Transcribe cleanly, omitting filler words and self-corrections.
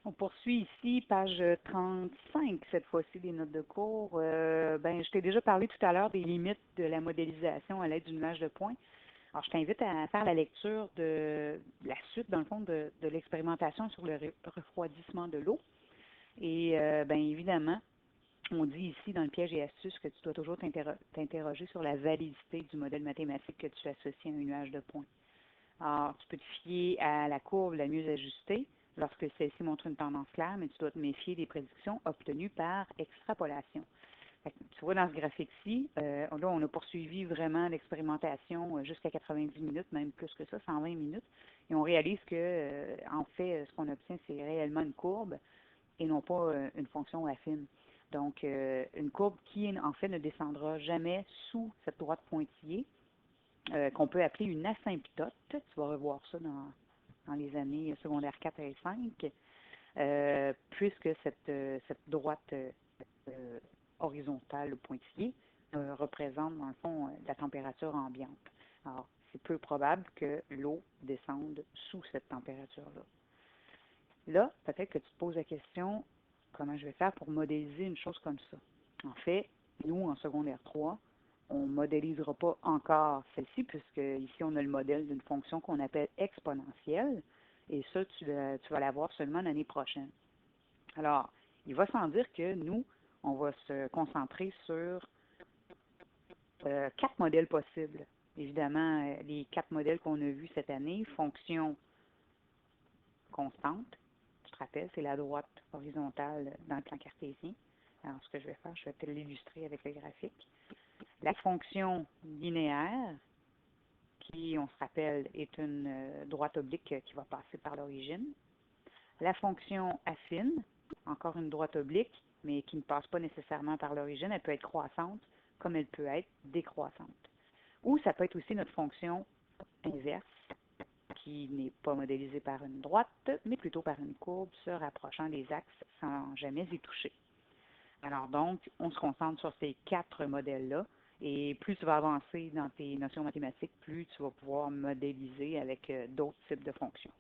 On poursuit ici, page 35, cette fois-ci, des notes de cours. Je t'ai déjà parlé tout à l'heure des limites de la modélisation à l'aide du nuage de points. Alors, je t'invite à faire la lecture de la suite, dans le fond, de l'expérimentation sur le refroidissement de l'eau. Et évidemment, on dit ici dans le piège et astuces que tu dois toujours t'interroger sur la validité du modèle mathématique que tu associes à un nuage de points. Alors, tu peux te fier à la courbe la mieux ajustée lorsque celle-ci montre une tendance claire, mais tu dois te méfier des prédictions obtenues par extrapolation. Tu vois, dans ce graphique-ci, là, on a poursuivi vraiment l'expérimentation jusqu'à 90 minutes, même plus que ça, 120 minutes, et on réalise que, en fait, ce qu'on obtient, c'est réellement une courbe et non pas une fonction affine. Donc, une courbe qui, en fait, ne descendra jamais sous cette droite pointillée, qu'on peut appeler une asymptote. Tu vas revoir ça dans les années secondaires 4 et 5, puisque cette droite horizontale pointillée représente, dans le fond, la température ambiante. Alors, c'est peu probable que l'eau descende sous cette température-là. Là, peut-être que tu te poses la question, comment je vais faire pour modéliser une chose comme ça? En fait, nous, en secondaire 3, on ne modélisera pas encore celle-ci, puisque ici, on a le modèle d'une fonction qu'on appelle exponentielle, et ça, tu vas l'avoir seulement l'année prochaine. Alors, il va sans dire que nous, on va se concentrer sur 4 modèles possibles. Évidemment, les 4 modèles qu'on a vus cette année, fonction constante, tu te rappelles, c'est la droite horizontale dans le plan cartésien. Alors, ce que je vais faire, je vais te l'illustrer avec le graphique. La fonction linéaire, qui, on se rappelle, est une droite oblique qui va passer par l'origine. La fonction affine, encore une droite oblique, mais qui ne passe pas nécessairement par l'origine. Elle peut être croissante comme elle peut être décroissante. Ou ça peut être aussi notre fonction inverse, qui n'est pas modélisée par une droite, mais plutôt par une courbe se rapprochant des axes sans jamais y toucher. Alors donc, on se concentre sur ces 4 modèles-là, et plus tu vas avancer dans tes notions mathématiques, plus tu vas pouvoir modéliser avec d'autres types de fonctions.